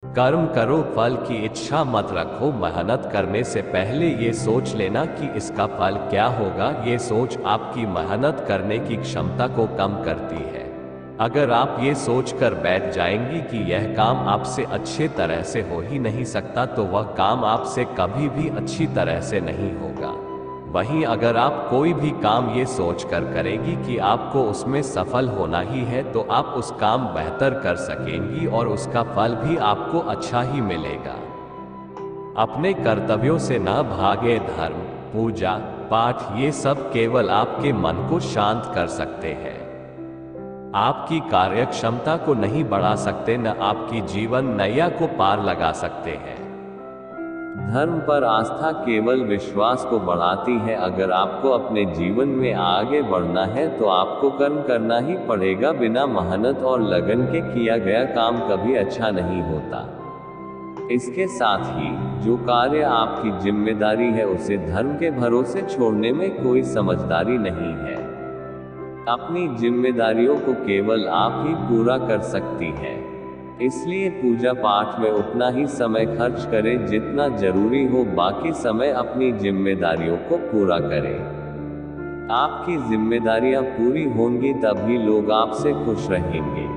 कर्म करो, फल की इच्छा मत रखो। मेहनत करने से पहले ये सोच लेना कि इसका फल क्या होगा। ये सोच आपकी मेहनत करने की क्षमता को कम करती है। अगर आप ये सोच कर बैठ जाएंगी कि यह काम आपसे अच्छे तरह से हो ही नहीं सकता, तो वह काम आपसे कभी भी अच्छी तरह से नहीं होगा। वहीं अगर आप कोई भी काम ये सोचकर करेंगी कि आपको उसमें सफल होना ही है, तो आप उस काम बेहतर कर सकेंगी और उसका फल भी आपको अच्छा ही मिलेगा। अपने कर्तव्यों से ना भागे। धर्म, पूजा पाठ ये सब केवल आपके मन को शांत कर सकते हैं। आपकी कार्य क्षमता को नहीं बढ़ा सकते, न आपकी जीवन नैया को पार लगा सकते हैं। धर्म पर आस्था केवल विश्वास को बढ़ाती है। अगर आपको अपने जीवन में आगे बढ़ना है तो आपको कर्म करना ही पड़ेगा। बिना मेहनत और लगन के किया गया काम कभी अच्छा नहीं होता। इसके साथ ही जो कार्य आपकी जिम्मेदारी है उसे धर्म के भरोसे छोड़ने में कोई समझदारी नहीं है। अपनी जिम्मेदारियों को केवल आप ही पूरा कर सकती हैं। इसलिए पूजा पाठ में उतना ही समय खर्च करें जितना जरूरी हो। बाकी समय अपनी जिम्मेदारियों को पूरा करें। आपकी जिम्मेदारियां पूरी होंगी तभी लोग आपसे खुश रहेंगे।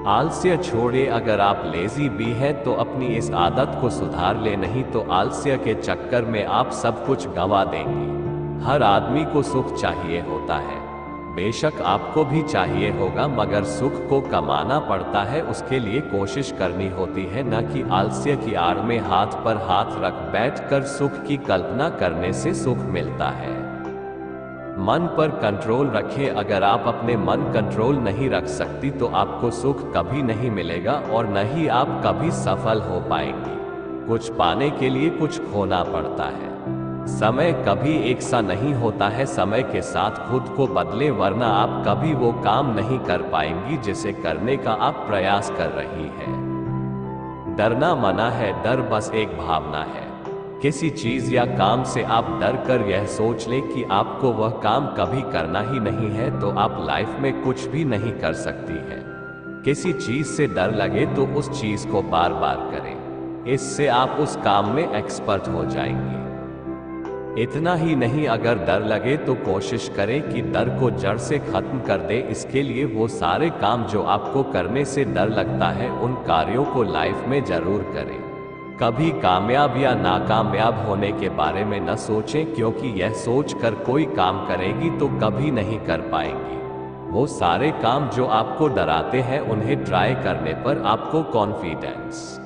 आलस्य छोड़े। अगर आप लेजी भी हैं तो अपनी इस आदत को सुधार ले, नहीं तो आलस्य के चक्कर में आप सब कुछ गंवा देंगी। हर आदमी को सुख चाहिए होता है, बेशक आपको भी चाहिए होगा, मगर सुख को कमाना पड़ता है। उसके लिए कोशिश करनी होती है, न कि आलस्य की आड़ में हाथ पर हाथ रख बैठकर सुख की कल्पना करने से सुख मिलता है। मन पर कंट्रोल रखें। अगर आप अपने मन कंट्रोल नहीं रख सकती तो आपको सुख कभी नहीं मिलेगा और न ही आप कभी सफल हो पाएंगी। कुछ पाने के लिए कुछ खोना पड़ता है। समय कभी एक सा नहीं होता है। समय के साथ खुद को बदले, वरना आप कभी वो काम नहीं कर पाएंगी जिसे करने का आप प्रयास कर रही हैं। डरना मना है, डर बस एक भावना है। किसी चीज या काम से आप डर कर यह सोच लें कि आपको वह काम कभी करना ही नहीं है, तो आप लाइफ में कुछ भी नहीं कर सकती हैं। किसी चीज से डर लगे तो उस चीज को बार बार करें, इससे आप उस काम में एक्सपर्ट हो जाएंगी। इतना ही नहीं, अगर डर लगे तो कोशिश करें कि डर को जड़ से खत्म कर दें। इसके लिए वो सारे काम जो आपको करने से डर लगता है, उन कार्यों को लाइफ में जरूर करें। कभी कामयाब या नाकामयाब होने के बारे में न सोचें, क्योंकि यह सोचकर कोई काम करेगी तो कभी नहीं कर पाएंगी। वो सारे काम जो आपको डराते हैं, उन्हें ट्राई करने पर आपको कॉन्फिडेंस